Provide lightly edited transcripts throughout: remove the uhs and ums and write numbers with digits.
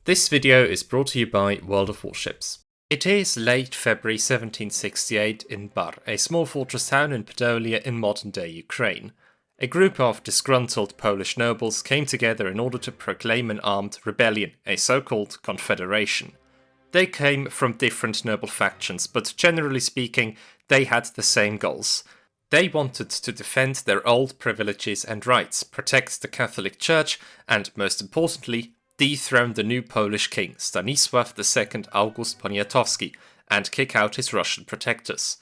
This video is brought to you by World of Warships. It is late February 1768 in Bar, a small fortress town in Podolia in modern-day Ukraine. A group of disgruntled Polish nobles came together in order to proclaim an armed rebellion, a so-called confederation. They came from different noble factions, but generally speaking, they had the same goals. They wanted to defend their old privileges and rights, protect the Catholic Church, and most importantly, dethrone the new Polish king, Stanisław II August Poniatowski, and kick out his Russian protectors.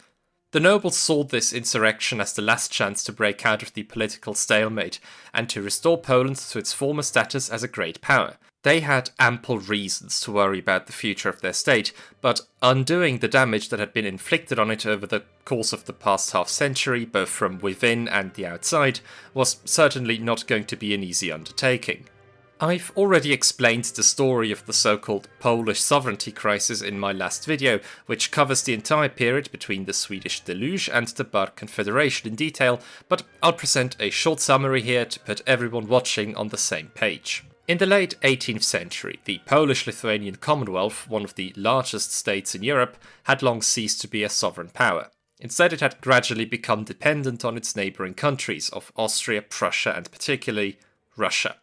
The nobles saw this insurrection as the last chance to break out of the political stalemate and to restore Poland to its former status as a great power. They had ample reasons to worry about the future of their state, but undoing the damage that had been inflicted on it over the course of the past half-century, both from within and the outside, was certainly not going to be an easy undertaking. I've already explained the story of the so-called Polish sovereignty crisis in my last video, which covers the entire period between the Swedish Deluge and the Bar Confederation in detail, but I'll present a short summary here to put everyone watching on the same page. In the late 18th century, the Polish-Lithuanian Commonwealth, one of the largest states in Europe, had long ceased to be a sovereign power. Instead, it had gradually become dependent on its neighbouring countries of Austria, Prussia and particularly Russia.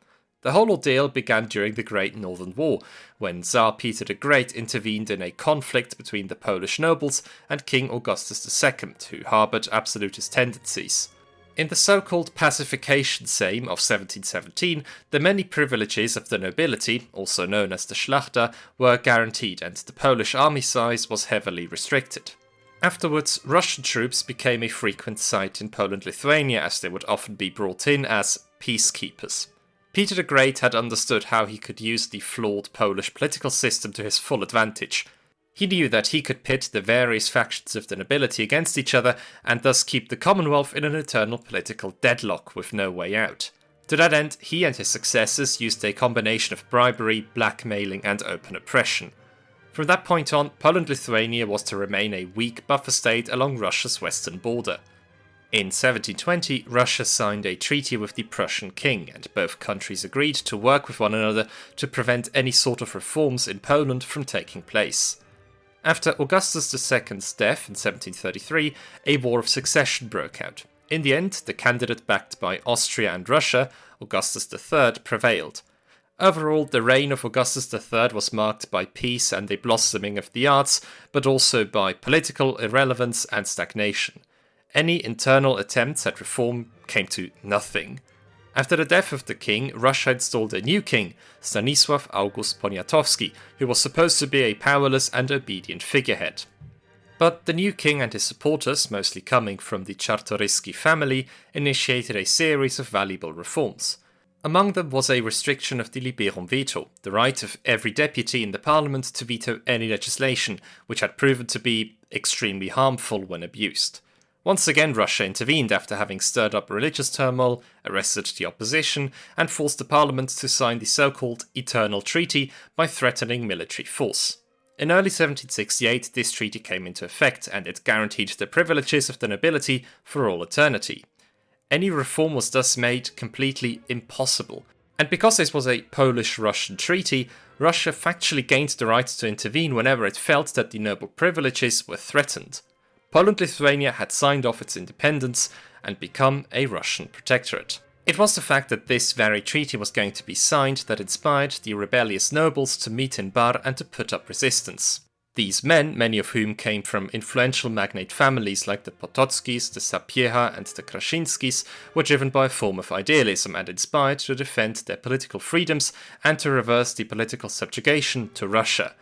The whole ordeal began during the Great Northern War, when Tsar Peter the Great intervened in a conflict between the Polish nobles and King Augustus II, who harboured absolutist tendencies. In the so-called Partition Sejm of 1717, the many privileges of the nobility, also known as the Szlachta, were guaranteed and the Polish army size was heavily restricted. Afterwards, Russian troops became a frequent sight in Poland-Lithuania, as they would often be brought in as peacekeepers. Peter the Great had understood how he could use the flawed Polish political system to his full advantage. He knew that he could pit the various factions of the nobility against each other and thus keep the Commonwealth in an eternal political deadlock with no way out. To that end, he and his successors used a combination of bribery, blackmailing and open oppression. From that point on, Poland-Lithuania was to remain a weak buffer state along Russia's western border. In 1720, Russia signed a treaty with the Prussian king, and both countries agreed to work with one another to prevent any sort of reforms in Poland from taking place. After Augustus II's death in 1733, a war of succession broke out. In the end, the candidate backed by Austria and Russia, Augustus III, prevailed. Overall, the reign of Augustus III was marked by peace and a blossoming of the arts, but also by political irrelevance and stagnation. Any internal attempts at reform came to nothing. After the death of the king, Russia installed a new king, Stanisław August Poniatowski, who was supposed to be a powerless and obedient figurehead. But the new king and his supporters, mostly coming from the Czartoryski family, initiated a series of valuable reforms. Among them was a restriction of the liberum veto, the right of every deputy in the parliament to veto any legislation, which had proven to be extremely harmful when abused. Once again, Russia intervened after having stirred up religious turmoil, arrested the opposition, and forced the parliament to sign the so-called Eternal Treaty by threatening military force. In early 1768, this treaty came into effect, and it guaranteed the privileges of the nobility for all eternity. Any reform was thus made completely impossible, and because this was a Polish-Russian treaty, Russia factually gained the right to intervene whenever it felt that the noble privileges were threatened. Poland-Lithuania had signed off its independence and become a Russian protectorate. It was the fact that this very treaty was going to be signed that inspired the rebellious nobles to meet in Bar and to put up resistance. These men, many of whom came from influential magnate families like the Potockis, the Sapieha and the Kraszynskis, were driven by a form of idealism and inspired to defend their political freedoms and to reverse the political subjugation to Russia.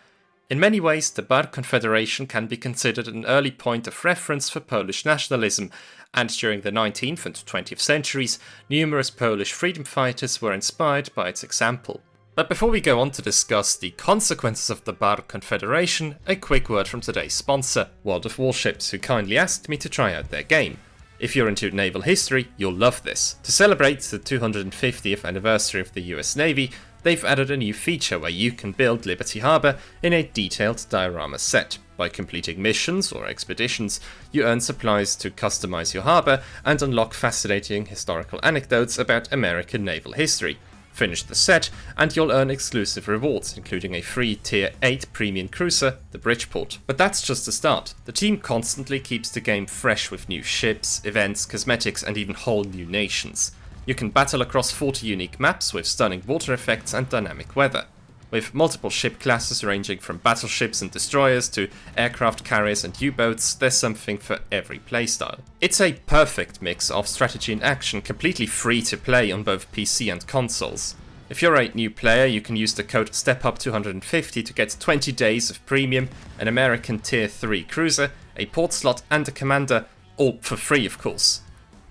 In many ways, the Bar Confederation can be considered an early point of reference for Polish nationalism, and during the 19th and 20th centuries, numerous Polish freedom fighters were inspired by its example. But before we go on to discuss the consequences of the Bar Confederation, a quick word from today's sponsor, World of Warships, who kindly asked me to try out their game. If you're into naval history, you'll love this. To celebrate the 250th anniversary of the US Navy, they've added a new feature where you can build Liberty Harbour in a detailed diorama set. By completing missions or expeditions, you earn supplies to customize your harbour and unlock fascinating historical anecdotes about American naval history. Finish the set, and you'll earn exclusive rewards, including a free Tier 8 premium cruiser, the Bridgeport. But that's just the start. The team constantly keeps the game fresh with new ships, events, cosmetics, and even whole new nations. You can battle across 40 unique maps with stunning water effects and dynamic weather. With multiple ship classes ranging from battleships and destroyers to aircraft carriers and U-boats, there's something for every playstyle. It's a perfect mix of strategy and action, completely free to play on both PC and consoles. If you're a new player, you can use the code STEPUP250 to get 20 days of premium, an American Tier 3 cruiser, a port slot and a commander, all for free of course.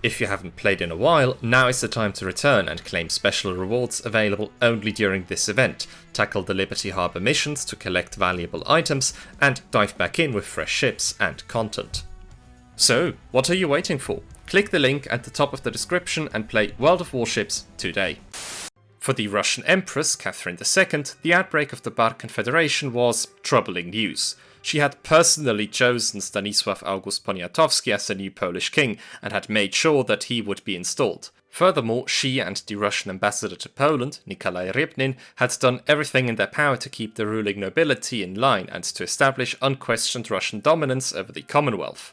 If you haven't played in a while, now is the time to return and claim special rewards available only during this event, tackle the Liberty Harbour missions to collect valuable items, and dive back in with fresh ships and content. So, what are you waiting for? Click the link at the top of the description and play World of Warships today. For the Russian Empress, Catherine II, the outbreak of the Bar Confederation was troubling news. She had personally chosen Stanisław August Poniatowski as the new Polish king and had made sure that he would be installed. Furthermore, she and the Russian ambassador to Poland, Nikolai Rybnin, had done everything in their power to keep the ruling nobility in line and to establish unquestioned Russian dominance over the Commonwealth.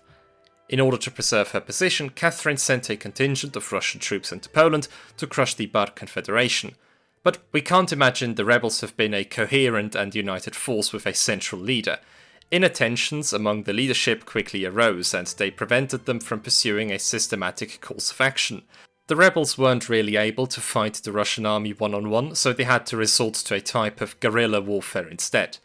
In order to preserve her position, Catherine sent a contingent of Russian troops into Poland to crush the Bar Confederation. But we can't imagine the rebels have been a coherent and united force with a central leader. Inner tensions among the leadership quickly arose, and they prevented them from pursuing a systematic course of action. The rebels weren't really able to fight the Russian army one-on-one, so they had to resort to a type of guerrilla warfare instead.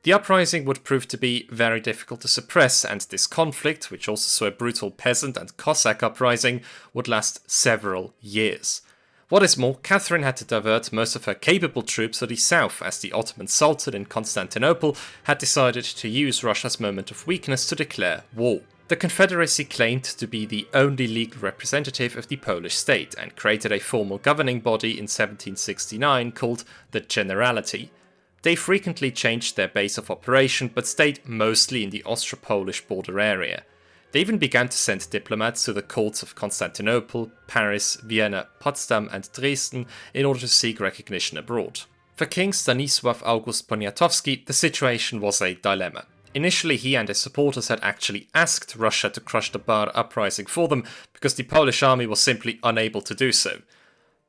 The uprising would prove to be very difficult to suppress, and this conflict, which also saw a brutal peasant and Cossack uprising, would last several years. What is more, Catherine had to divert most of her capable troops to the south, as the Ottoman Sultan in Constantinople had decided to use Russia's moment of weakness to declare war. The Confederacy claimed to be the only legal representative of the Polish state and created a formal governing body in 1769 called the Generality. They frequently changed their base of operation but stayed mostly in the Austro-Polish border area. They even began to send diplomats to the courts of Constantinople, Paris, Vienna, Potsdam and Dresden in order to seek recognition abroad. For King Stanisław August Poniatowski, the situation was a dilemma. Initially, he and his supporters had actually asked Russia to crush the Bar uprising for them because the Polish army was simply unable to do so.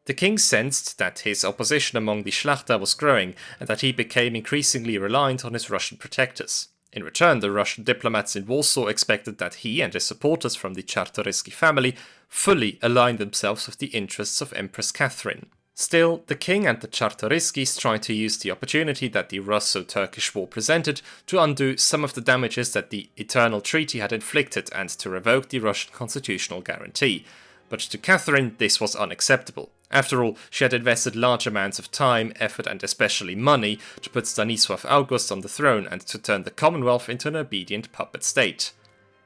The king sensed that his opposition among the Szlachta was growing and that he became increasingly reliant on his Russian protectors. In return, the Russian diplomats in Warsaw expected that he and his supporters from the Czartoryski family fully aligned themselves with the interests of Empress Catherine. Still, the king and the Czartoryskis tried to use the opportunity that the Russo-Turkish War presented to undo some of the damages that the Eternal Treaty had inflicted and to revoke the Russian constitutional guarantee. But to Catherine, this was unacceptable. After all, she had invested large amounts of time, effort and especially money to put Stanisław August on the throne and to turn the Commonwealth into an obedient puppet state.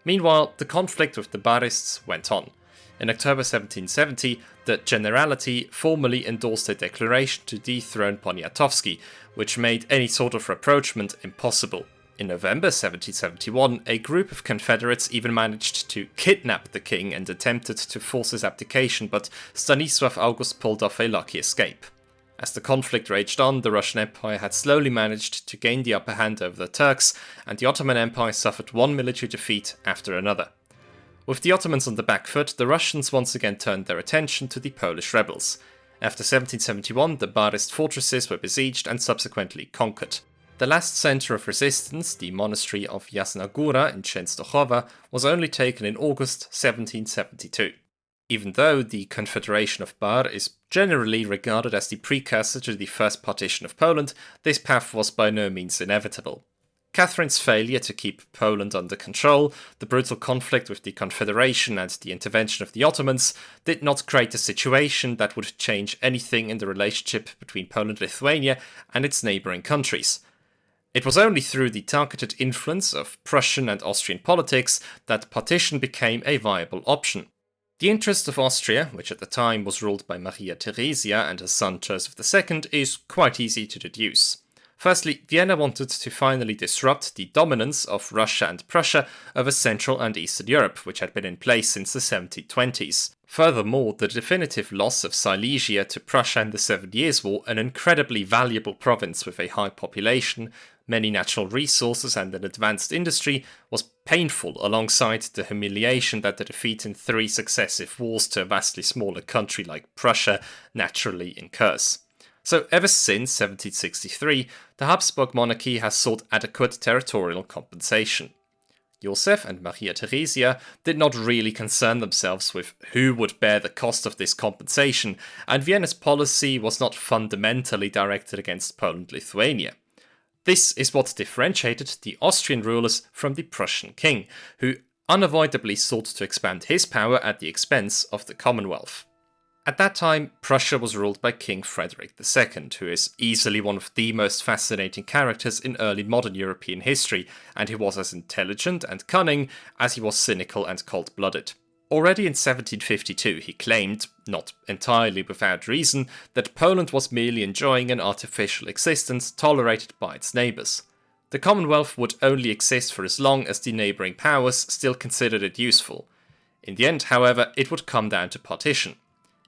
Meanwhile, the conflict with the Barists went on. In October 1770, the Generality formally endorsed a declaration to dethrone Poniatowski, which made any sort of rapprochement impossible. In November 1771, a group of Confederates even managed to kidnap the king and attempted to force his abdication, but Stanisław August pulled off a lucky escape. As the conflict raged on, the Russian Empire had slowly managed to gain the upper hand over the Turks, and the Ottoman Empire suffered one military defeat after another. With the Ottomans on the back foot, the Russians once again turned their attention to the Polish rebels. After 1771, the Barist fortresses were besieged and subsequently conquered. The last centre of resistance, the monastery of Jasna Góra in Częstochowa, was only taken in August 1772. Even though the Confederation of Bar is generally regarded as the precursor to the First Partition of Poland, this path was by no means inevitable. Catherine's failure to keep Poland under control, the brutal conflict with the Confederation and the intervention of the Ottomans did not create a situation that would change anything in the relationship between Poland-Lithuania and its neighbouring countries. It was only through the targeted influence of Prussian and Austrian politics that partition became a viable option. The interest of Austria, which at the time was ruled by Maria Theresia and her son Joseph II, is quite easy to deduce. Firstly, Vienna wanted to finally disrupt the dominance of Russia and Prussia over Central and Eastern Europe, which had been in place since the 1720s. Furthermore, the definitive loss of Silesia to Prussia in the 7 Years' War, an incredibly valuable province with a high population, many natural resources and an advanced industry, was painful alongside the humiliation that the defeat in 3 successive wars to a vastly smaller country like Prussia naturally incurs. So ever since 1763, the Habsburg monarchy has sought adequate territorial compensation. Joseph and Maria Theresia did not really concern themselves with who would bear the cost of this compensation, and Vienna's policy was not fundamentally directed against Poland-Lithuania. This is what differentiated the Austrian rulers from the Prussian king, who unavoidably sought to expand his power at the expense of the Commonwealth. At that time, Prussia was ruled by King Frederick II, who is easily one of the most fascinating characters in early modern European history, and he was as intelligent and cunning as he was cynical and cold-blooded. Already in 1752 he claimed, not entirely without reason, that Poland was merely enjoying an artificial existence tolerated by its neighbours. The Commonwealth would only exist for as long as the neighbouring powers still considered it useful. In the end, however, it would come down to partition.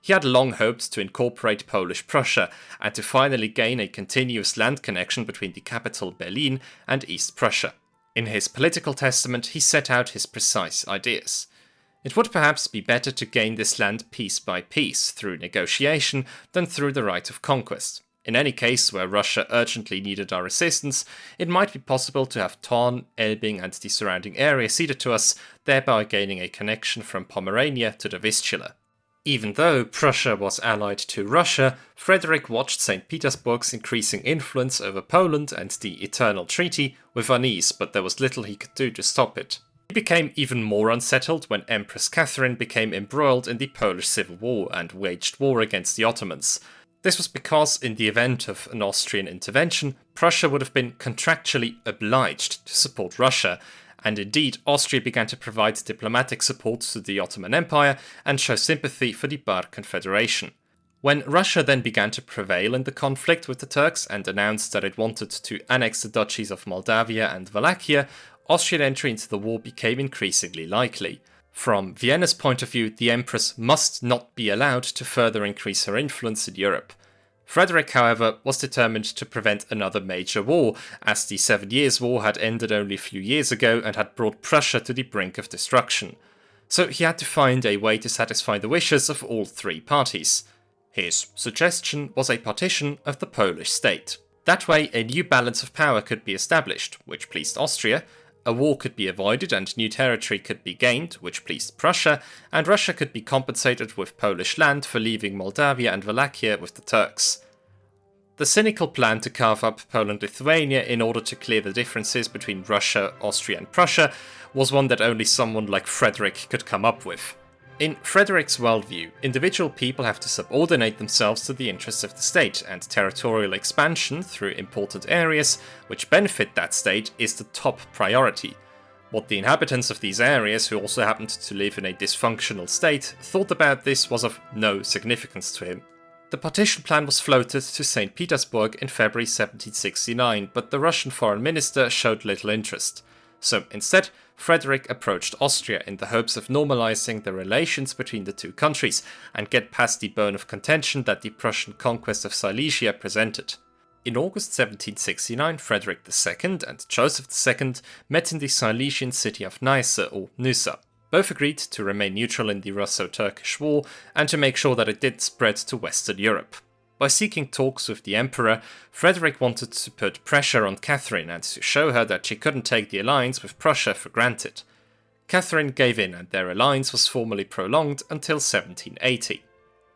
He had long hoped to incorporate Polish Prussia and to finally gain a continuous land connection between the capital Berlin and East Prussia. In his political testament he set out his precise ideas. It would perhaps be better to gain this land piece by piece through negotiation than through the right of conquest. In any case where Russia urgently needed our assistance, it might be possible to have Thorn, Elbing and the surrounding area ceded to us, thereby gaining a connection from Pomerania to the Vistula. Even though Prussia was allied to Russia, Frederick watched St. Petersburg's increasing influence over Poland and the Eternal Treaty with unease, but there was little he could do to stop it. He became even more unsettled when Empress Catherine became embroiled in the Polish Civil War and waged war against the Ottomans. This was because, in the event of an Austrian intervention, Prussia would have been contractually obliged to support Russia, and indeed Austria began to provide diplomatic support to the Ottoman Empire and show sympathy for the Bar Confederation. When Russia then began to prevail in the conflict with the Turks and announced that it wanted to annex the duchies of Moldavia and Wallachia, Austrian entry into the war became increasingly likely. From Vienna's point of view, the Empress must not be allowed to further increase her influence in Europe. Frederick, however, was determined to prevent another major war, as the 7 Years' War had ended only a few years ago and had brought Prussia to the brink of destruction. So he had to find a way to satisfy the wishes of all 3 parties. His suggestion was a partition of the Polish state. That way, a new balance of power could be established, which pleased Austria, a war could be avoided and new territory could be gained, which pleased Prussia, and Russia could be compensated with Polish land for leaving Moldavia and Wallachia with the Turks. The cynical plan to carve up Poland-Lithuania in order to clear the differences between Russia, Austria and Prussia was one that only someone like Frederick could come up with. In Frederick's worldview, individual people have to subordinate themselves to the interests of the state, and territorial expansion through important areas which benefit that state is the top priority. What the inhabitants of these areas, who also happened to live in a dysfunctional state, thought about this was of no significance to him. The partition plan was floated to St. Petersburg in February 1769, but the Russian foreign minister showed little interest. So instead, Frederick approached Austria in the hopes of normalizing the relations between the two countries and get past the bone of contention that the Prussian conquest of Silesia presented. In August 1769, Frederick II and Joseph II met in the Silesian city of Neisse or Nyssa. Both agreed to remain neutral in the Russo-Turkish War and to make sure that it didn't spread to Western Europe. By seeking talks with the Emperor, Frederick wanted to put pressure on Catherine and to show her that she couldn't take the alliance with Prussia for granted. Catherine gave in and their alliance was formally prolonged until 1780.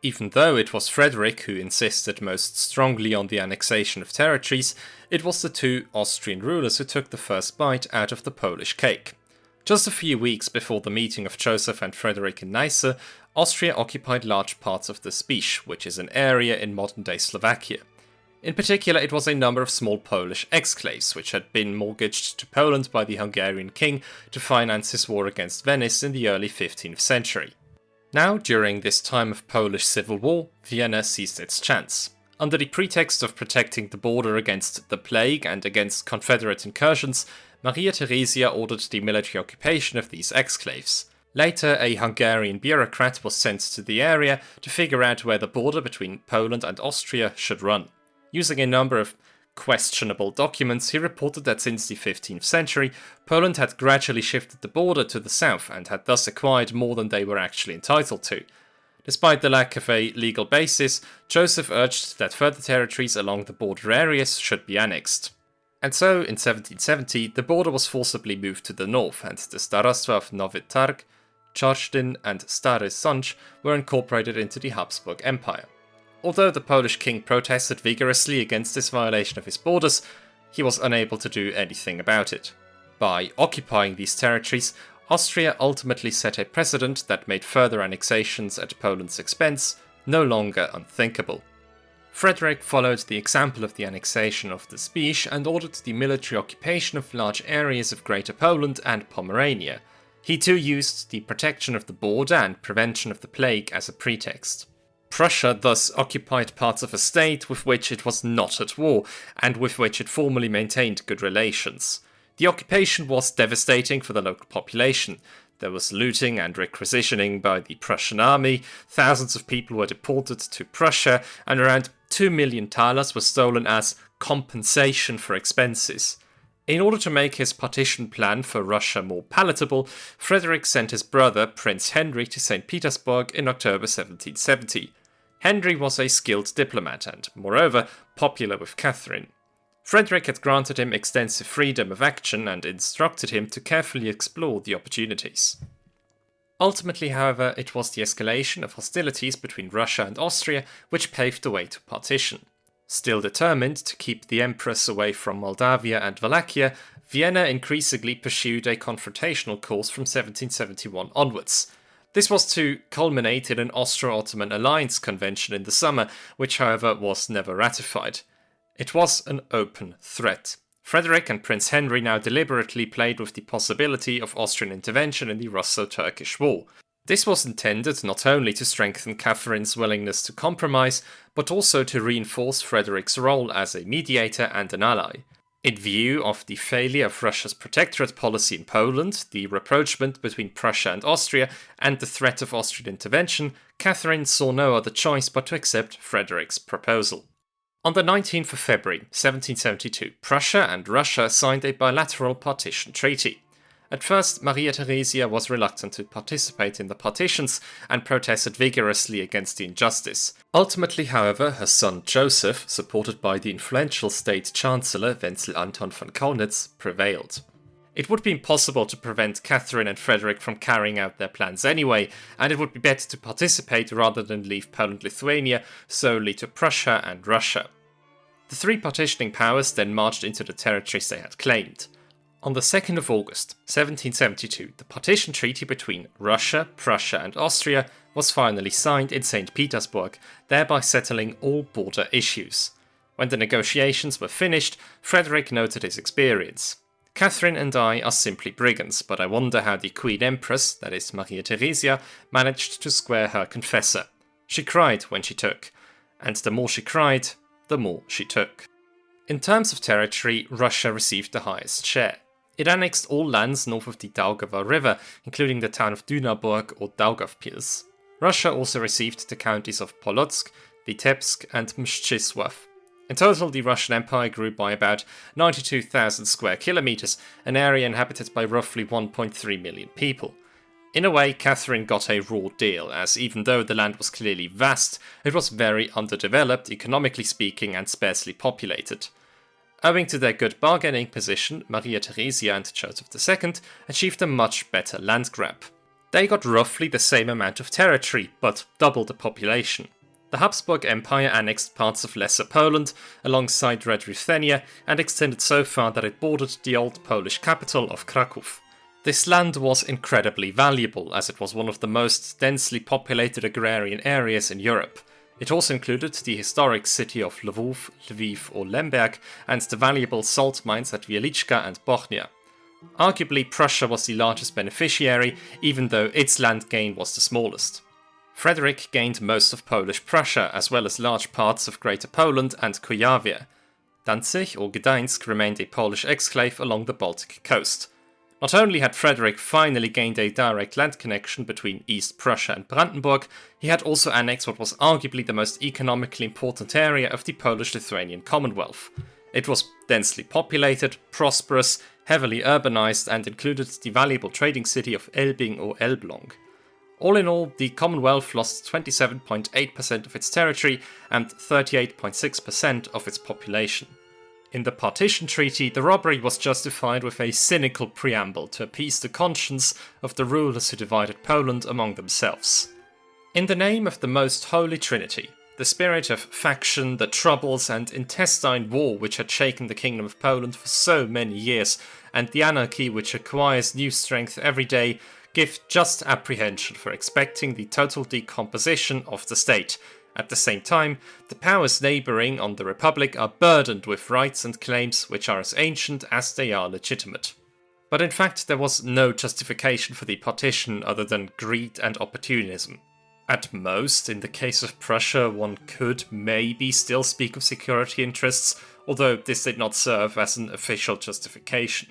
Even though it was Frederick who insisted most strongly on the annexation of territories, it was the 2 Austrian rulers who took the first bite out of the Polish cake. Just a few weeks before the meeting of Joseph and Frederick in Neisse, Austria occupied large parts of the Spisz, which is an area in modern-day Slovakia. In particular, it was a number of small Polish exclaves, which had been mortgaged to Poland by the Hungarian king to finance his war against Venice in the early 15th century. Now, during this time of Polish civil war, Vienna seized its chance. Under the pretext of protecting the border against the plague and against Confederate incursions, Maria Theresia ordered the military occupation of these exclaves. Later, a Hungarian bureaucrat was sent to the area to figure out where the border between Poland and Austria should run. Using a number of questionable documents, he reported that since the 15th century, Poland had gradually shifted the border to the south and had thus acquired more than they were actually entitled to. Despite the lack of a legal basis, Joseph urged that further territories along the border areas should be annexed. And so, in 1770, the border was forcibly moved to the north, and the Starostwa of Nowy Targ, Czarsztyn and Stary Sącz were incorporated into the Habsburg Empire. Although the Polish king protested vigorously against this violation of his borders, he was unable to do anything about it. By occupying these territories, Austria ultimately set a precedent that made further annexations at Poland's expense no longer unthinkable. Frederick followed the example of the annexation of the Spisz and ordered the military occupation of large areas of Greater Poland and Pomerania. He too used the protection of the border and prevention of the plague as a pretext. Prussia thus occupied parts of a state with which it was not at war, and with which it formerly maintained good relations. The occupation was devastating for the local population. There was looting and requisitioning by the Prussian army, thousands of people were deported to Prussia, and around 2 million thalers were stolen as compensation for expenses. In order to make his partition plan for Russia more palatable, Frederick sent his brother, Prince Henry, to St. Petersburg in October 1770. Henry was a skilled diplomat and, moreover, popular with Catherine. Frederick had granted him extensive freedom of action and instructed him to carefully explore the opportunities. Ultimately, however, it was the escalation of hostilities between Russia and Austria which paved the way to partition. Still determined to keep the Empress away from Moldavia and Wallachia, Vienna increasingly pursued a confrontational course from 1771 onwards. This was to culminate in an Austro-Ottoman alliance convention in the summer, which however was never ratified. It was an open threat. Frederick and Prince Henry now deliberately played with the possibility of Austrian intervention in the Russo-Turkish War. This was intended not only to strengthen Catherine's willingness to compromise, but also to reinforce Frederick's role as a mediator and an ally. In view of the failure of Russia's protectorate policy in Poland, the rapprochement between Prussia and Austria, and the threat of Austrian intervention, Catherine saw no other choice but to accept Frederick's proposal. On the 19th of February 1772, Prussia and Russia signed a bilateral partition treaty. At first, Maria Theresia was reluctant to participate in the partitions and protested vigorously against the injustice. Ultimately, however, her son Joseph, supported by the influential state chancellor Wenzel Anton von Kaunitz, prevailed. It would be impossible to prevent Catherine and Frederick from carrying out their plans anyway, and it would be better to participate rather than leave Poland-Lithuania solely to Prussia and Russia. The three partitioning powers then marched into the territories they had claimed. On the 2nd of August 1772, the partition treaty between Russia, Prussia and Austria was finally signed in St. Petersburg, thereby settling all border issues. When the negotiations were finished, Frederick noted his experience. Catherine and I are simply brigands, but I wonder how the Queen Empress, that is Maria Theresia, managed to square her confessor. She cried when she took, and the more she cried, the more she took. In terms of territory, Russia received the highest share. It annexed all lands north of the Daugava River, including the town of Dynaburg or Daugavpils. Russia also received the counties of Polotsk, Vitebsk and Mstisław. In total, the Russian Empire grew by about 92,000 square kilometers, an area inhabited by roughly 1.3 million people. In a way, Catherine got a raw deal, as even though the land was clearly vast, it was very underdeveloped, economically speaking, and sparsely populated. Owing to their good bargaining position, Maria Theresia and Joseph II achieved a much better land grab. They got roughly the same amount of territory, but double the population. The Habsburg Empire annexed parts of Lesser Poland alongside Red Ruthenia and extended so far that it bordered the old Polish capital of Kraków. This land was incredibly valuable, as it was one of the most densely populated agrarian areas in Europe. It also included the historic city of Lwów, Lviv or Lemberg, and the valuable salt mines at Wieliczka and Bochnia. Arguably, Prussia was the largest beneficiary, even though its land gain was the smallest. Frederick gained most of Polish Prussia, as well as large parts of Greater Poland and Kuyavia. Danzig or Gdańsk remained a Polish exclave along the Baltic coast. Not only had Frederick finally gained a direct land connection between East Prussia and Brandenburg, he had also annexed what was arguably the most economically important area of the Polish-Lithuanian Commonwealth. It was densely populated, prosperous, heavily urbanized, and included the valuable trading city of Elbing or Elbląg. All in all, the Commonwealth lost 27.8% of its territory and 38.6% of its population. In the Partition Treaty, the robbery was justified with a cynical preamble to appease the conscience of the rulers who divided Poland among themselves. In the name of the Most Holy Trinity, the spirit of faction, the troubles and intestine war which had shaken the Kingdom of Poland for so many years, and the anarchy which acquires new strength every day, give just apprehension for expecting the total decomposition of the state. At the same time, the powers neighbouring on the Republic are burdened with rights and claims which are as ancient as they are legitimate. But in fact, there was no justification for the partition other than greed and opportunism. At most, in the case of Prussia, one could maybe still speak of security interests, although this did not serve as an official justification.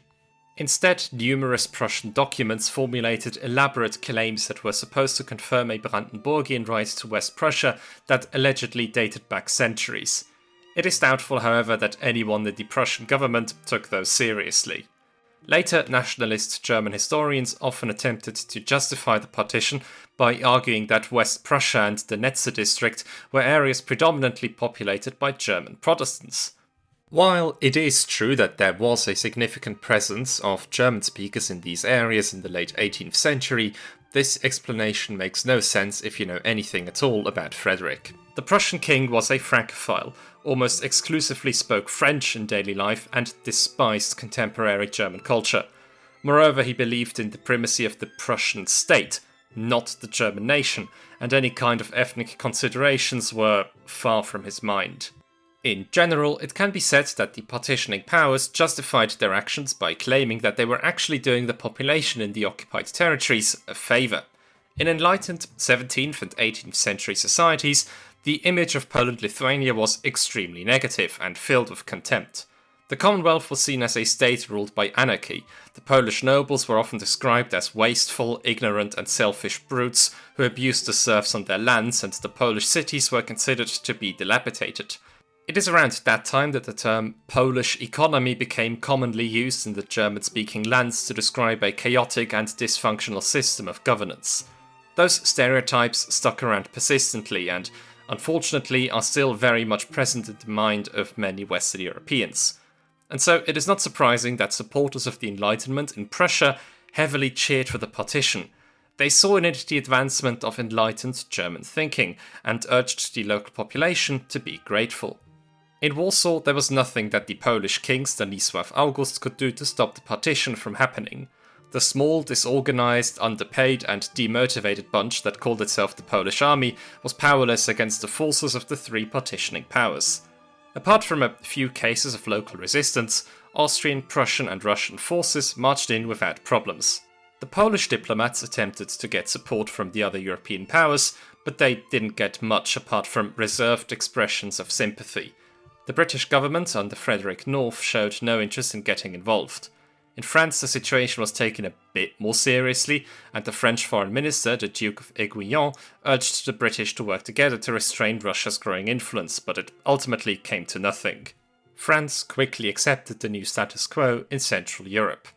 Instead, numerous Prussian documents formulated elaborate claims that were supposed to confirm a Brandenburgian right to West Prussia that allegedly dated back centuries. It is doubtful, however, that anyone in the Prussian government took those seriously. Later, nationalist German historians often attempted to justify the partition by arguing that West Prussia and the Netze district were areas predominantly populated by German Protestants. While it is true that there was a significant presence of German speakers in these areas in the late 18th century, this explanation makes no sense if you know anything at all about Frederick. The Prussian king was a Francophile, almost exclusively spoke French in daily life and despised contemporary German culture. Moreover, he believed in the primacy of the Prussian state, not the German nation, and any kind of ethnic considerations were far from his mind. In general, it can be said that the partitioning powers justified their actions by claiming that they were actually doing the population in the occupied territories a favour. In enlightened 17th and 18th century societies, the image of Poland-Lithuania was extremely negative and filled with contempt. The Commonwealth was seen as a state ruled by anarchy. The Polish nobles were often described as wasteful, ignorant and selfish brutes who abused the serfs on their lands, and the Polish cities were considered to be dilapidated. It is around that time that the term Polish economy became commonly used in the German-speaking lands to describe a chaotic and dysfunctional system of governance. Those stereotypes stuck around persistently and, unfortunately, are still very much present in the mind of many Western Europeans. And so it is not surprising that supporters of the Enlightenment in Prussia heavily cheered for the partition. They saw in it the advancement of enlightened German thinking and urged the local population to be grateful. In Warsaw, there was nothing that the Polish king Stanisław August could do to stop the partition from happening. The small, disorganized, underpaid and demotivated bunch that called itself the Polish Army was powerless against the forces of the three partitioning powers. Apart from a few cases of local resistance, Austrian, Prussian and Russian forces marched in without problems. The Polish diplomats attempted to get support from the other European powers, but they didn't get much apart from reserved expressions of sympathy. The British government under Frederick North showed no interest in getting involved. In France, the situation was taken a bit more seriously, and the French foreign minister, the Duke of Aiguillon, urged the British to work together to restrain Russia's growing influence, but it ultimately came to nothing. France quickly accepted the new status quo in Central Europe.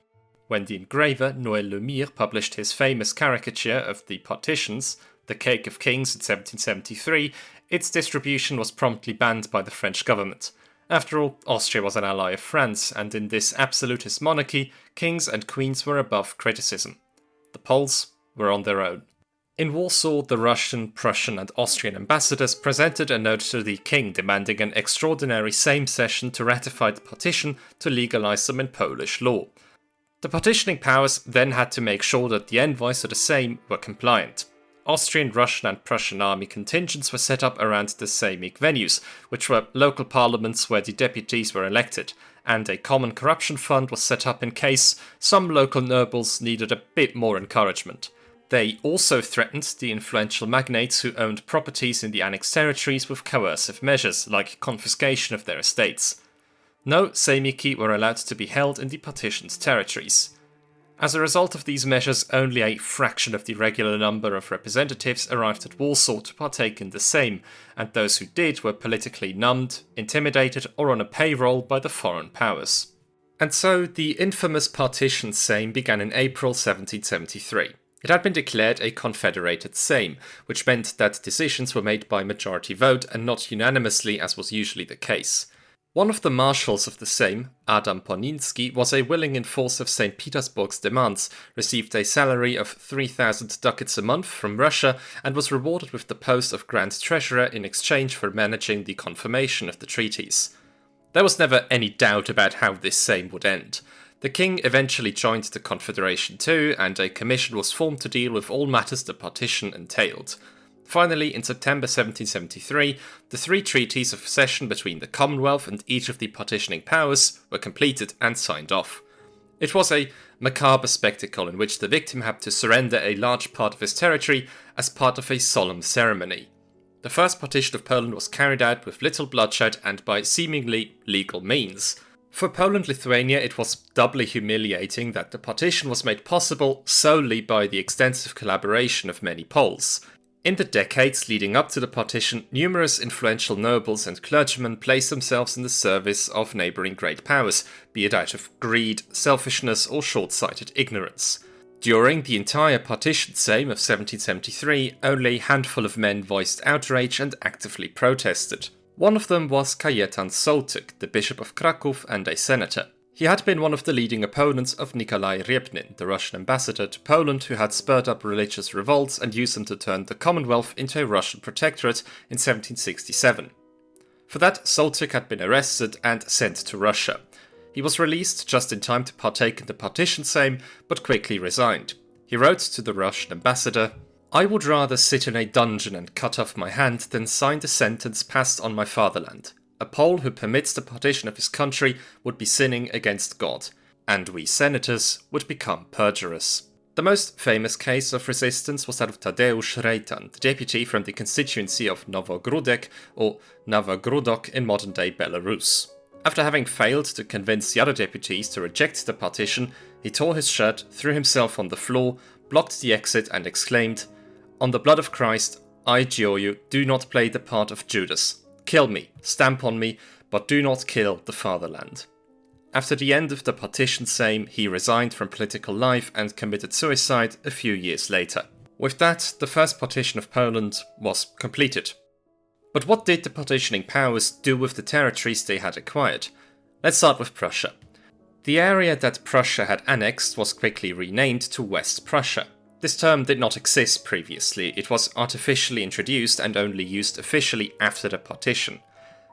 When the engraver Noël Lemire published his famous caricature of the partitions, The Cake of Kings in 1773, its distribution was promptly banned by the French government. After all, Austria was an ally of France, and in this absolutist monarchy, kings and queens were above criticism. The Poles were on their own. In Warsaw, the Russian, Prussian and Austrian ambassadors presented a note to the king demanding an extraordinary Sejm session to ratify the partition to legalize them in Polish law. The partitioning powers then had to make sure that the envoys of the Sejm were compliant. Austrian, Russian and Prussian army contingents were set up around the Sejmic venues, which were local parliaments where the deputies were elected, and a common corruption fund was set up in case some local nobles needed a bit more encouragement. They also threatened the influential magnates who owned properties in the annexed territories with coercive measures, like confiscation of their estates. No Sejmiki were allowed to be held in the partitioned territories. As a result of these measures, only a fraction of the regular number of representatives arrived at Warsaw to partake in the Sejm, and those who did were politically numbed, intimidated, or on a payroll by the foreign powers. And so the infamous Partition Sejm began in April 1773. It had been declared a confederated Sejm, which meant that decisions were made by majority vote and not unanimously as was usually the case. One of the marshals of the Sejm, Adam Poniński, was a willing enforcer of St. Petersburg's demands, received a salary of 3,000 ducats a month from Russia, and was rewarded with the post of Grand Treasurer in exchange for managing the confirmation of the treaties. There was never any doubt about how this Sejm would end. The king eventually joined the Confederation too, and a commission was formed to deal with all matters the partition entailed. Finally, in September 1773, the 3 treaties of cession between the Commonwealth and each of the partitioning powers were completed and signed off. It was a macabre spectacle in which the victim had to surrender a large part of his territory as part of a solemn ceremony. The first partition of Poland was carried out with little bloodshed and by seemingly legal means. For Poland-Lithuania, it was doubly humiliating that the partition was made possible solely by the extensive collaboration of many Poles. In the decades leading up to the partition, numerous influential nobles and clergymen placed themselves in the service of neighbouring great powers, be it out of greed, selfishness, or short-sighted ignorance. During the entire Partition Sejm of 1773, only a handful of men voiced outrage and actively protested. One of them was Kajetan Sołtyk, the Bishop of Kraków and a senator. He had been one of the leading opponents of Nikolai Rybnin, the Russian ambassador to Poland who had spurred up religious revolts and used them to turn the Commonwealth into a Russian protectorate in 1767. For that, Sołtyk had been arrested and sent to Russia. He was released just in time to partake in the Partition Sejm, but quickly resigned. He wrote to the Russian ambassador, "I would rather sit in a dungeon and cut off my hand than sign the sentence passed on my fatherland. A Pole who permits the partition of his country would be sinning against God, and we senators would become perjurers." The most famous case of resistance was that of Tadeusz Rejtan, the deputy from the constituency of Nowogródek or Nowogródok in modern-day Belarus. After having failed to convince the other deputies to reject the partition, he tore his shirt, threw himself on the floor, blocked the exit and exclaimed, "On the blood of Christ, I adjure you, do not play the part of Judas. Kill me, stamp on me, but do not kill the fatherland." After the end of the Partition Sejm, he resigned from political life and committed suicide a few years later. With that, the first partition of Poland was completed. But what did the partitioning powers do with the territories they had acquired? Let's start with Prussia. The area that Prussia had annexed was quickly renamed to West Prussia. This term did not exist previously, it was artificially introduced and only used officially after the partition.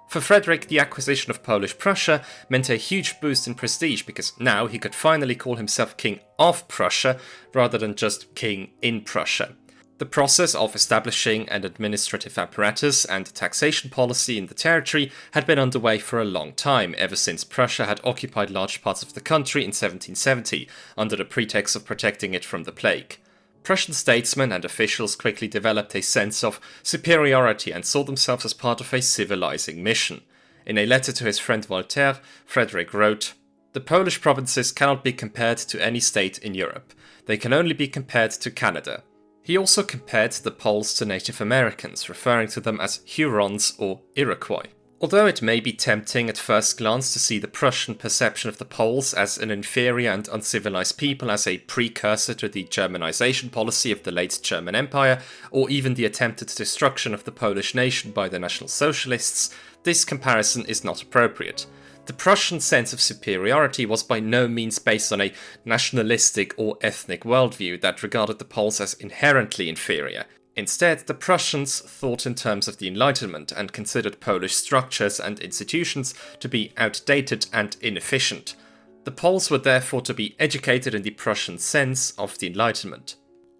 For Frederick, the acquisition of Polish Prussia meant a huge boost in prestige because now he could finally call himself King of Prussia rather than just King in Prussia. The process of establishing an administrative apparatus and taxation policy in the territory had been underway for a long time, ever since Prussia had occupied large parts of the country in 1770, under the pretext of protecting it from the plague. Prussian statesmen and officials quickly developed a sense of superiority and saw themselves as part of a civilizing mission. In a letter to his friend Voltaire, Frederick wrote, "The Polish provinces cannot be compared to any state in Europe. They can only be compared to Canada." He also compared the Poles to Native Americans, referring to them as Hurons or Iroquois. Although it may be tempting at first glance to see the Prussian perception of the Poles as an inferior and uncivilized people as a precursor to the Germanization policy of the late German Empire, or even the attempted destruction of the Polish nation by the National Socialists, this comparison is not appropriate. The Prussian sense of superiority was by no means based on a nationalistic or ethnic worldview that regarded the Poles as inherently inferior. Instead, the Prussians thought in terms of the Enlightenment and considered Polish structures and institutions to be outdated and inefficient. The Poles were therefore to be educated in the Prussian sense of the Enlightenment.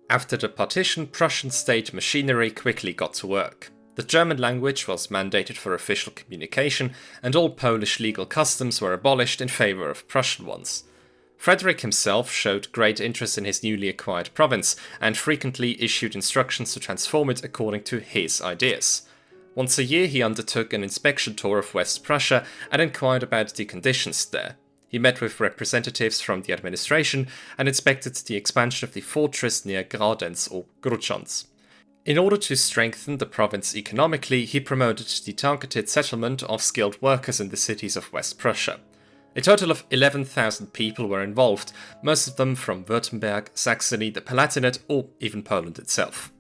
After the partition, Prussian state machinery quickly got to work. The German language was mandated for official communication, and all Polish legal customs were abolished in favour of Prussian ones. Frederick himself showed great interest in his newly acquired province, and frequently issued instructions to transform it according to his ideas. Once a year he undertook an inspection tour of West Prussia and inquired about the conditions there. He met with representatives from the administration and inspected the expansion of the fortress near Gdańsk or Grudziądz. In order to strengthen the province economically, he promoted the targeted settlement of skilled workers in the cities of West Prussia. A total of 11,000 people were involved, most of them from Württemberg, Saxony, the Palatinate, or even Poland itself.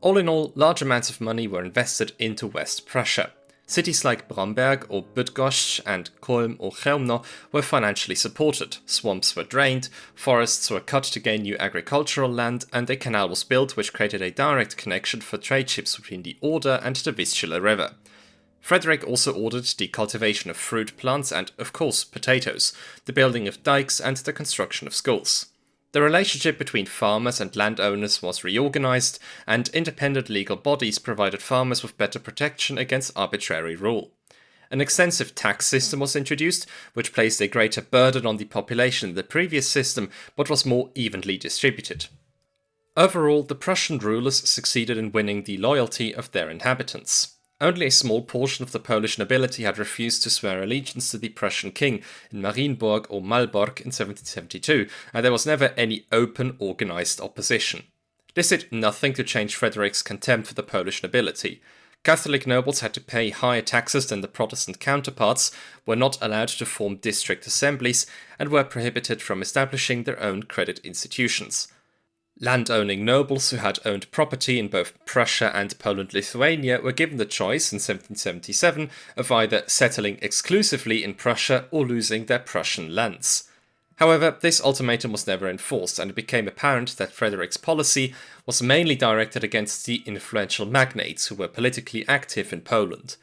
All in all, large amounts of money were invested into West Prussia. Cities like Bromberg or Bydgoszcz and Kulm or Chełmno were financially supported, swamps were drained, forests were cut to gain new agricultural land, and a canal was built which created a direct connection for trade ships between the Oder and the Vistula River. Frederick also ordered the cultivation of fruit plants and, of course, potatoes, the building of dikes and the construction of schools. The relationship between farmers and landowners was reorganized, and independent legal bodies provided farmers with better protection against arbitrary rule. An extensive tax system was introduced, which placed a greater burden on the population than the previous system, but was more evenly distributed. Overall, the Prussian rulers succeeded in winning the loyalty of their inhabitants. Only a small portion of the Polish nobility had refused to swear allegiance to the Prussian king in Marienburg or Malbork in 1772, and there was never any open, organized opposition. This did nothing to change Frederick's contempt for the Polish nobility. Catholic nobles had to pay higher taxes than the Protestant counterparts, were not allowed to form district assemblies, and were prohibited from establishing their own credit institutions. Land-owning nobles who had owned property in both Prussia and Poland-Lithuania were given the choice in 1777 of either settling exclusively in Prussia or losing their Prussian lands. However, this ultimatum was never enforced, and it became apparent that Frederick's policy was mainly directed against the influential magnates who were politically active in Poland.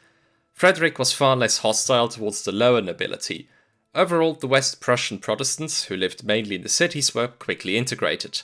Frederick was far less hostile towards the lower nobility. Overall, the West Prussian Protestants, who lived mainly in the cities, were quickly integrated.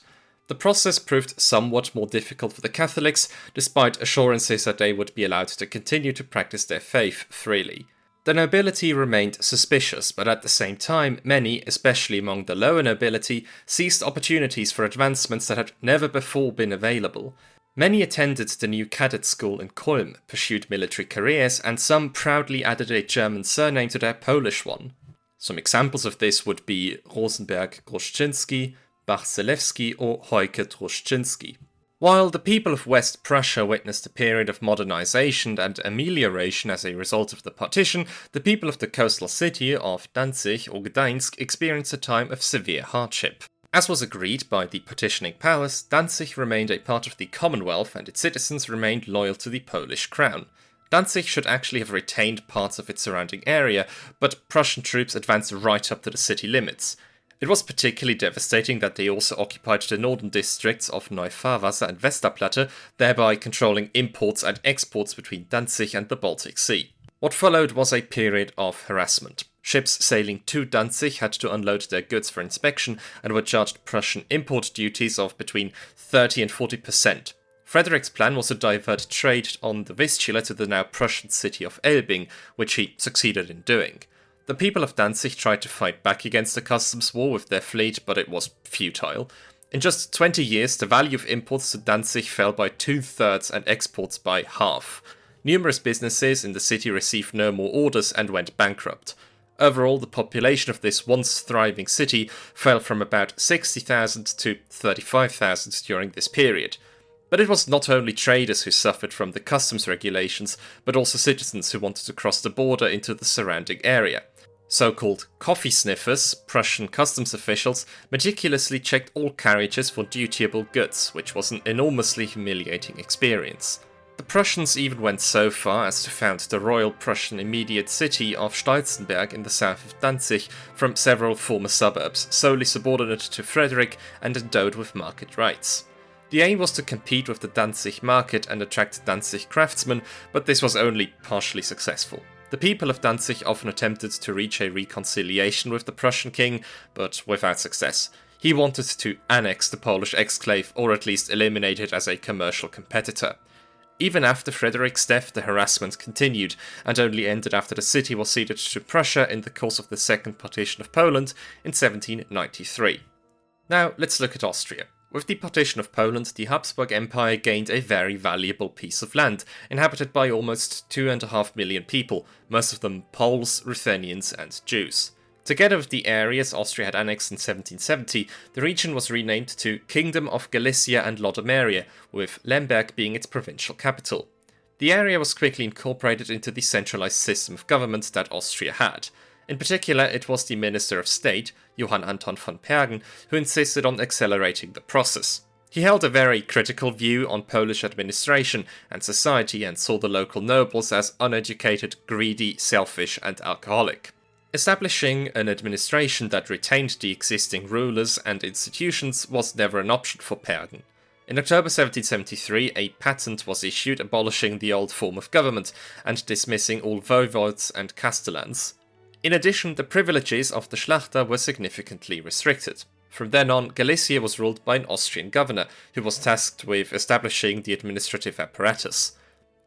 The process proved somewhat more difficult for the Catholics, despite assurances that they would be allowed to continue to practice their faith freely. The nobility remained suspicious, but at the same time, many, especially among the lower nobility, seized opportunities for advancements that had never before been available. Many attended the new cadet school in Kulm, pursued military careers, and some proudly added a German surname to their Polish one. Some examples of this would be Rosenberg-Groszczynski, Bach-Zelewski or Heuke-Troszczynski. While the people of West Prussia witnessed a period of modernization and amelioration as a result of the partition, the people of the coastal city of Danzig or Gdańsk experienced a time of severe hardship. As was agreed by the partitioning powers, Danzig remained a part of the Commonwealth and its citizens remained loyal to the Polish crown. Danzig should actually have retained parts of its surrounding area, but Prussian troops advanced right up to the city limits. It was particularly devastating that they also occupied the northern districts of Neufahrwasser and Westerplatte, thereby controlling imports and exports between Danzig and the Baltic Sea. What followed was a period of harassment. Ships sailing to Danzig had to unload their goods for inspection and were charged Prussian import duties of between 30 and 40%. Frederick's plan was to divert trade on the Vistula to the now Prussian city of Elbing, which he succeeded in doing. The people of Danzig tried to fight back against the customs war with their fleet, but it was futile. In just 20 years, the value of imports to Danzig fell by 2/3 and exports by half. Numerous businesses in the city received no more orders and went bankrupt. Overall, the population of this once thriving city fell from about 60,000 to 35,000 during this period. But it was not only traders who suffered from the customs regulations, but also citizens who wanted to cross the border into the surrounding area. So-called coffee sniffers, Prussian customs officials, meticulously checked all carriages for dutiable goods, which was an enormously humiliating experience. The Prussians even went so far as to found the Royal Prussian immediate city of Stolzenberg in the south of Danzig from several former suburbs, solely subordinate to Frederick and endowed with market rights. The aim was to compete with the Danzig market and attract Danzig craftsmen, but this was only partially successful. The people of Danzig often attempted to reach a reconciliation with the Prussian king, but without success. He wanted to annex the Polish exclave, or at least eliminate it as a commercial competitor. Even after Frederick's death, the harassment continued, and only ended after the city was ceded to Prussia in the course of the Second Partition of Poland in 1793. Now, let's look at Austria. With the partition of Poland, the Habsburg Empire gained a very valuable piece of land, inhabited by almost 2.5 million people, most of them Poles, Ruthenians and Jews. Together with the areas Austria had annexed in 1770, the region was renamed to Kingdom of Galicia and Lodomeria, with Lemberg being its provincial capital. The area was quickly incorporated into the centralized system of government that Austria had. In particular, it was the Minister of State, Johann Anton von Pergen, who insisted on accelerating the process. He held a very critical view on Polish administration and society and saw the local nobles as uneducated, greedy, selfish, and alcoholic. Establishing an administration that retained the existing rulers and institutions was never an option for Pergen. In October 1773, a patent was issued abolishing the old form of government and dismissing all voivodes and castellans. In addition, the privileges of the Schlachter were significantly restricted. From then on, Galicia was ruled by an Austrian governor, who was tasked with establishing the administrative apparatus.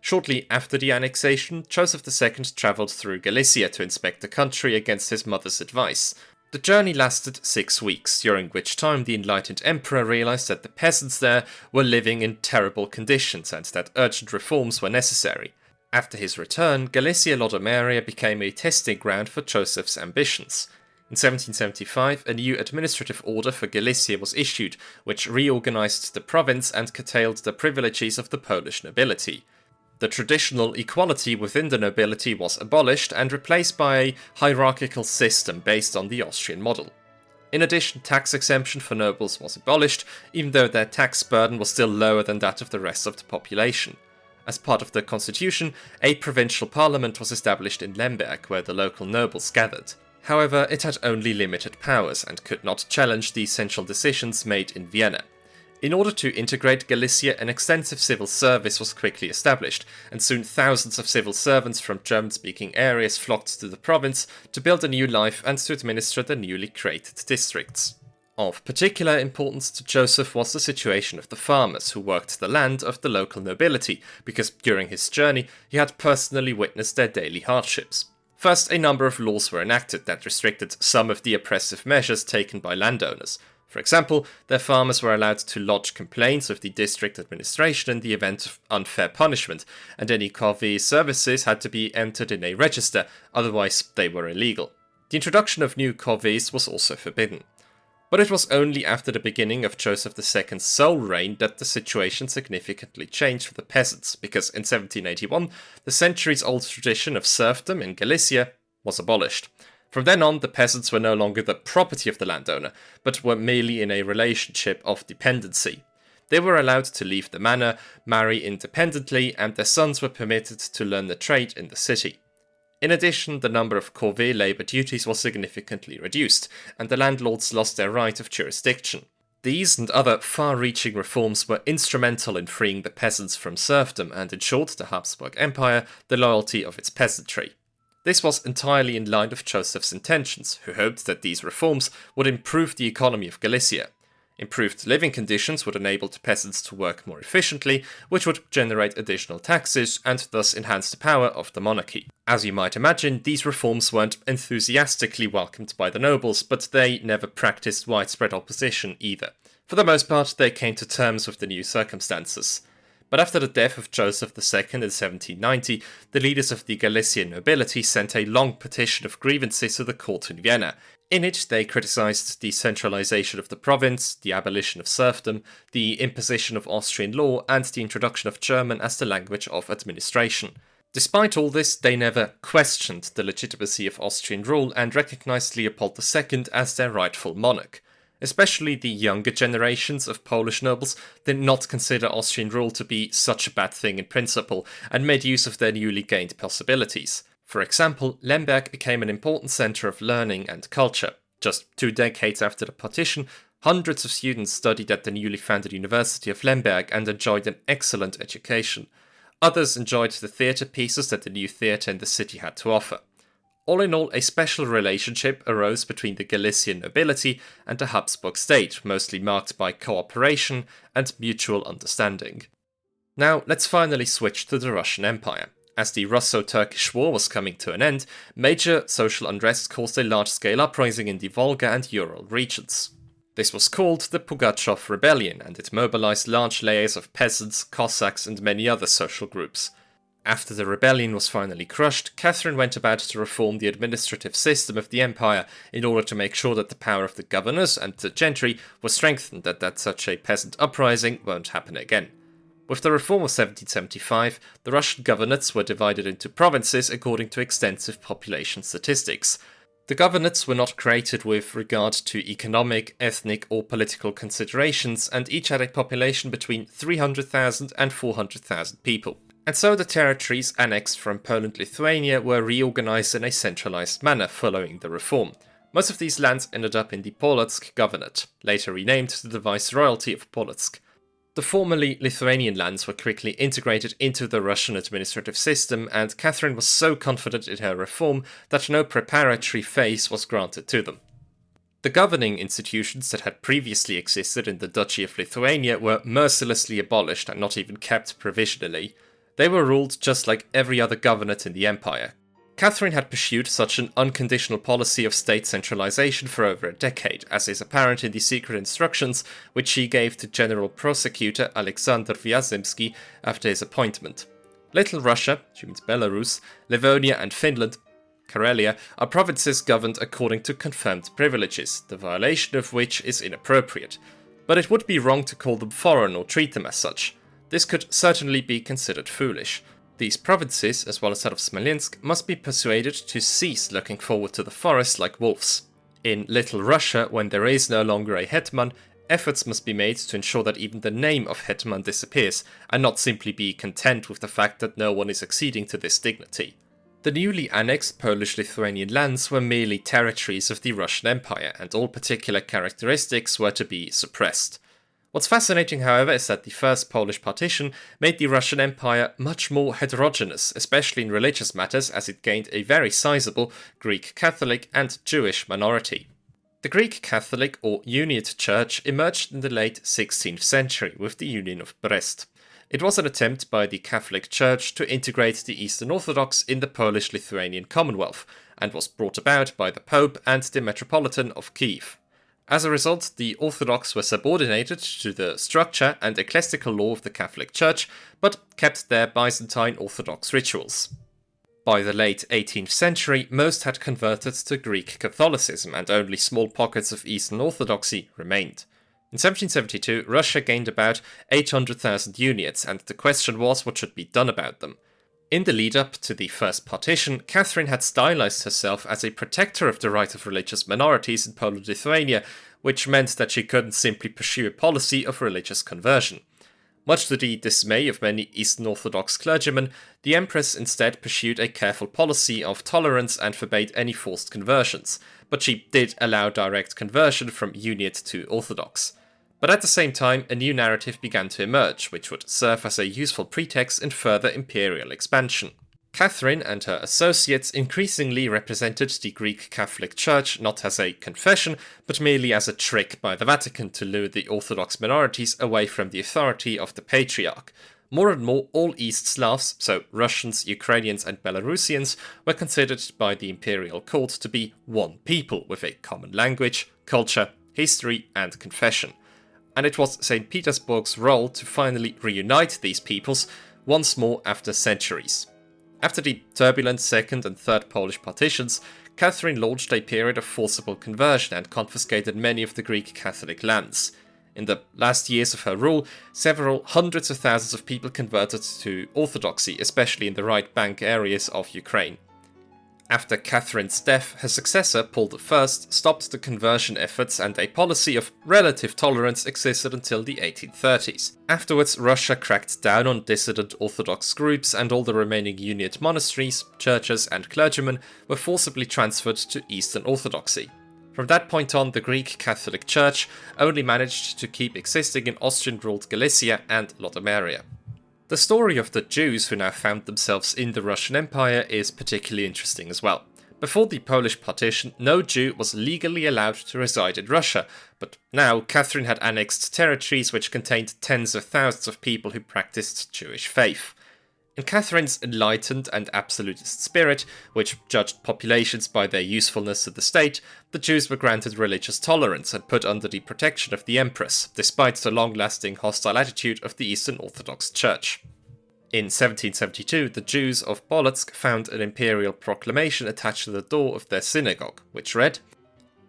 Shortly after the annexation, Joseph II travelled through Galicia to inspect the country against his mother's advice. The journey lasted 6 weeks, during which time the enlightened emperor realised that the peasants there were living in terrible conditions and that urgent reforms were necessary. After his return, Galicia-Lodomeria became a testing ground for Joseph's ambitions. In 1775, a new administrative order for Galicia was issued, which reorganised the province and curtailed the privileges of the Polish nobility. The traditional equality within the nobility was abolished and replaced by a hierarchical system based on the Austrian model. In addition, tax exemption for nobles was abolished, even though their tax burden was still lower than that of the rest of the population. As part of the constitution, a provincial parliament was established in Lemberg, where the local nobles gathered. However, it had only limited powers and could not challenge the essential decisions made in Vienna. In order to integrate Galicia, an extensive civil service was quickly established, and soon thousands of civil servants from German-speaking areas flocked to the province to build a new life and to administer the newly created districts. Of particular importance to Joseph was the situation of the farmers who worked the land of the local nobility, because during his journey he had personally witnessed their daily hardships. First, a number of laws were enacted that restricted some of the oppressive measures taken by landowners. For example, their farmers were allowed to lodge complaints with the district administration in the event of unfair punishment, and any corvée services had to be entered in a register, otherwise they were illegal. The introduction of new corvées was also forbidden. But it was only after the beginning of Joseph II's sole reign that the situation significantly changed for the peasants, because in 1781 the centuries-old tradition of serfdom in Galicia was abolished. From then on, the peasants were no longer the property of the landowner, but were merely in a relationship of dependency. They were allowed to leave the manor, marry independently, and their sons were permitted to learn the trade in the city. In addition, the number of corvée labour duties was significantly reduced, and the landlords lost their right of jurisdiction. These and other far-reaching reforms were instrumental in freeing the peasants from serfdom and ensured the Habsburg Empire the loyalty of its peasantry. This was entirely in line with Joseph's intentions, who hoped that these reforms would improve the economy of Galicia. Improved living conditions would enable the peasants to work more efficiently, which would generate additional taxes and thus enhance the power of the monarchy. As you might imagine, these reforms weren't enthusiastically welcomed by the nobles, but they never practiced widespread opposition either. For the most part, they came to terms with the new circumstances. But after the death of Joseph II in 1790, the leaders of the Galician nobility sent a long petition of grievances to the court in Vienna. In it, they criticised the centralisation of the province, the abolition of serfdom, the imposition of Austrian law, and the introduction of German as the language of administration. Despite all this, they never questioned the legitimacy of Austrian rule and recognised Leopold II as their rightful monarch. Especially the younger generations of Polish nobles did not consider Austrian rule to be such a bad thing in principle, and made use of their newly gained possibilities. For example, Lemberg became an important centre of learning and culture. Just 2 decades after the partition, hundreds of students studied at the newly founded University of Lemberg and enjoyed an excellent education. Others enjoyed the theatre pieces that the new theatre in the city had to offer. All in all, a special relationship arose between the Galician nobility and the Habsburg state, mostly marked by cooperation and mutual understanding. Now, let's finally switch to the Russian Empire. As the Russo-Turkish War was coming to an end, major social unrest caused a large-scale uprising in the Volga and Ural regions. This was called the Pugachev Rebellion, and it mobilized large layers of peasants, Cossacks, and many other social groups. After the rebellion was finally crushed, Catherine went about to reform the administrative system of the empire in order to make sure that the power of the governors and the gentry was strengthened and that such a peasant uprising won't happen again. With the reform of 1775, the Russian governorates were divided into provinces according to extensive population statistics. The governorates were not created with regard to economic, ethnic or political considerations, and each had a population between 300,000 and 400,000 people. And so the territories annexed from Poland-Lithuania were reorganized in a centralized manner following the reform. Most of these lands ended up in the Polotsk Governorate, later renamed to the Viceroyalty of Polotsk. The formerly Lithuanian lands were quickly integrated into the Russian administrative system, and Catherine was so confident in her reform that no preparatory phase was granted to them. The governing institutions that had previously existed in the Duchy of Lithuania were mercilessly abolished and not even kept provisionally. They were ruled just like every other governorate in the empire. Catherine had pursued such an unconditional policy of state centralization for over a decade, as is apparent in the secret instructions which she gave to General Prosecutor Alexander Wyazemski after his appointment. Little Russia, which means Belarus, Livonia and Finland, Karelia, are provinces governed according to confirmed privileges, the violation of which is inappropriate. But it would be wrong to call them foreign or treat them as such. This could certainly be considered foolish. These provinces, as well as that of Smolensk, must be persuaded to cease looking forward to the forest like wolves. In Little Russia, when there is no longer a hetman, efforts must be made to ensure that even the name of hetman disappears, and not simply be content with the fact that no one is acceding to this dignity. The newly annexed Polish-Lithuanian lands were merely territories of the Russian Empire, and all particular characteristics were to be suppressed. What's fascinating, however, is that the First Polish Partition made the Russian Empire much more heterogeneous, especially in religious matters, as it gained a very sizable Greek Catholic and Jewish minority. The Greek Catholic or Uniate Church emerged in the late 16th century with the Union of Brest. It was an attempt by the Catholic Church to integrate the Eastern Orthodox in the Polish-Lithuanian Commonwealth, and was brought about by the Pope and the Metropolitan of Kiev. As a result, the Orthodox were subordinated to the structure and ecclesiastical law of the Catholic Church, but kept their Byzantine Orthodox rituals. By the late 18th century, most had converted to Greek Catholicism, and only small pockets of Eastern Orthodoxy remained. In 1772, Russia gained about 800,000 Uniates, and the question was what should be done about them. In the lead-up to the First Partition, Catherine had stylized herself as a protector of the right of religious minorities in Poland-Lithuania, which meant that she couldn't simply pursue a policy of religious conversion. Much to the dismay of many Eastern Orthodox clergymen, the Empress instead pursued a careful policy of tolerance and forbade any forced conversions, but she did allow direct conversion from Uniate to Orthodox. But at the same time, a new narrative began to emerge, which would serve as a useful pretext in further imperial expansion. Catherine and her associates increasingly represented the Greek Catholic Church not as a confession, but merely as a trick by the Vatican to lure the Orthodox minorities away from the authority of the Patriarch. More and more, all East Slavs, so Russians, Ukrainians and Belarusians, were considered by the imperial court to be one people with a common language, culture, history and confession. And it was St. Petersburg's role to finally reunite these peoples once more after centuries. After the turbulent Second and Third Polish partitions, Catherine launched a period of forcible conversion and confiscated many of the Greek Catholic lands. In the last years of her rule, several hundreds of thousands of people converted to Orthodoxy, especially in the right bank areas of Ukraine. After Catherine's death, her successor, Paul I, stopped the conversion efforts, and a policy of relative tolerance existed until the 1830s. Afterwards, Russia cracked down on dissident Orthodox groups, and all the remaining Uniate monasteries, churches and clergymen were forcibly transferred to Eastern Orthodoxy. From that point on, the Greek Catholic Church only managed to keep existing in Austrian-ruled Galicia and Lodomeria. The story of the Jews who now found themselves in the Russian Empire is particularly interesting as well. Before the Polish partition, no Jew was legally allowed to reside in Russia, but now Catherine had annexed territories which contained tens of thousands of people who practiced Jewish faith. In Catherine's enlightened and absolutist spirit, which judged populations by their usefulness to the state, the Jews were granted religious tolerance and put under the protection of the Empress, despite the long-lasting hostile attitude of the Eastern Orthodox Church. In 1772, the Jews of Polotsk found an imperial proclamation attached to the door of their synagogue, which read,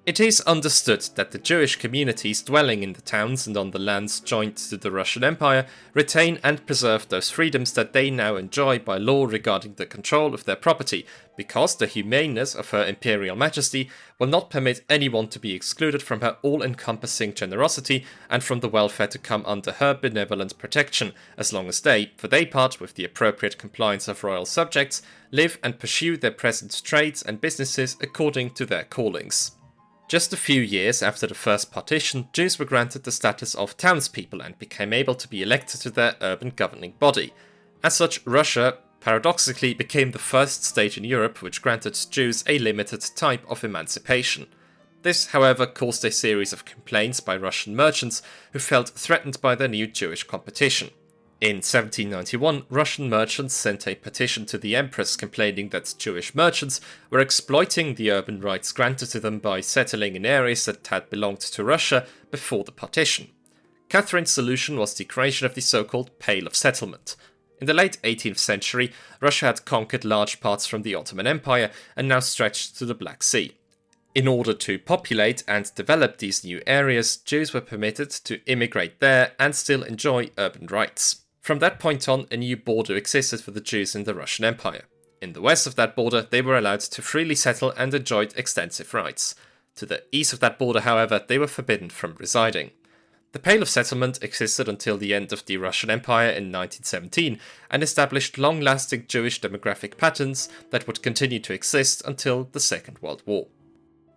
"It is understood that the Jewish communities dwelling in the towns and on the lands joined to the Russian Empire retain and preserve those freedoms that they now enjoy by law regarding the control of their property, because the humaneness of Her Imperial Majesty will not permit anyone to be excluded from her all-encompassing generosity and from the welfare to come under her benevolent protection, as long as they, for their part with the appropriate compliance of royal subjects, live and pursue their present trades and businesses according to their callings." Just a few years after the First Partition, Jews were granted the status of townspeople and became able to be elected to their urban governing body. As such, Russia paradoxically became the first state in Europe which granted Jews a limited type of emancipation. This, however, caused a series of complaints by Russian merchants who felt threatened by their new Jewish competition. In 1791, Russian merchants sent a petition to the Empress complaining that Jewish merchants were exploiting the urban rights granted to them by settling in areas that had belonged to Russia before the partition. Catherine's solution was the creation of the so-called Pale of Settlement. In the late 18th century, Russia had conquered large parts from the Ottoman Empire and now stretched to the Black Sea. In order to populate and develop these new areas, Jews were permitted to immigrate there and still enjoy urban rights. From that point on, a new border existed for the Jews in the Russian Empire. In the west of that border, they were allowed to freely settle and enjoyed extensive rights. To the east of that border, however, they were forbidden from residing. The Pale of Settlement existed until the end of the Russian Empire in 1917 and established long-lasting Jewish demographic patterns that would continue to exist until the Second World War.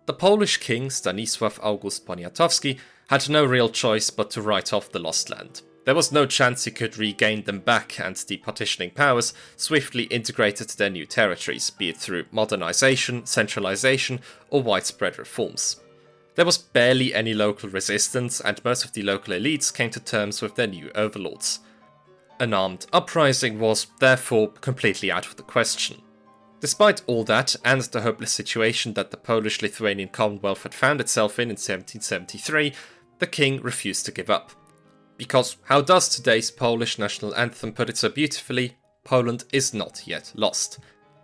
The Polish king Stanisław August Poniatowski had no real choice but to write off the lost land. There was no chance he could regain them back, and the partitioning powers swiftly integrated their new territories, be it through modernization, centralization, or widespread reforms. There was barely any local resistance, and most of the local elites came to terms with their new overlords. An armed uprising was, therefore, completely out of the question. Despite all that, and the hopeless situation that the Polish-Lithuanian Commonwealth had found itself in 1773, the king refused to give up. Because, how does today's Polish national anthem put it so beautifully, Poland is not yet lost.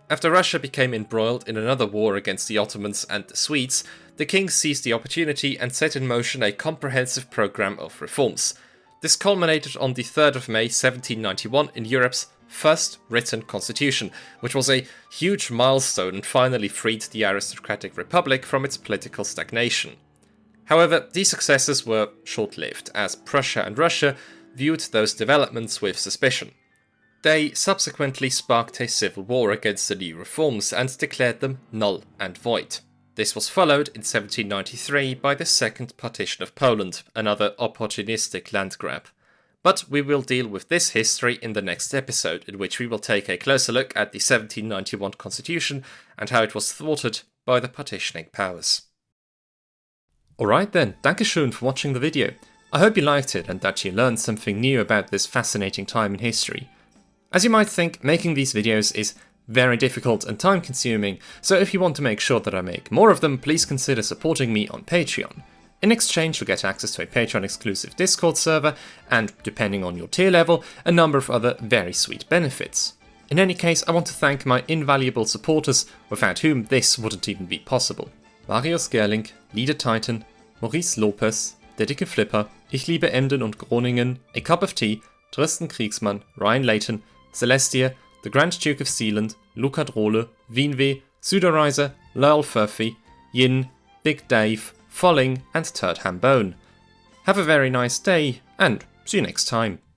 After Russia became embroiled in another war against the Ottomans and the Swedes, the king seized the opportunity and set in motion a comprehensive program of reforms. This culminated on the 3rd of May 1791 in Europe's first written constitution, which was a huge milestone and finally freed the aristocratic republic from its political stagnation. However, these successes were short-lived, as Prussia and Russia viewed those developments with suspicion. They subsequently sparked a civil war against the new reforms and declared them null and void. This was followed in 1793 by the Second Partition of Poland, another opportunistic land grab. But we will deal with this history in the next episode, in which we will take a closer look at the 1791 constitution and how it was thwarted by the partitioning powers. Alright then, dankeschön for watching the video. I hope you liked it and that you learned something new about this fascinating time in history. As you might think, making these videos is very difficult and time consuming, so if you want to make sure that I make more of them, please consider supporting me on Patreon. In exchange, you'll get access to a Patreon exclusive Discord server and, depending on your tier level, a number of other very sweet benefits. In any case, I want to thank my invaluable supporters, without whom this wouldn't even be possible. Marius Gerling, Lieder Titan, Maurice Lopez, Der Dicke Flipper, Ich liebe Emden und Groningen, A Cup of Tea, Tristan Kriegsmann, Ryan Layton, Celestia, the Grand Duke of Sealand, Luca Drohle, Wienweh, Sudorizer, Lyle Furphy, Yin, Big Dave, Folling, and Turd Hambone. Have a very nice day, and see you next time.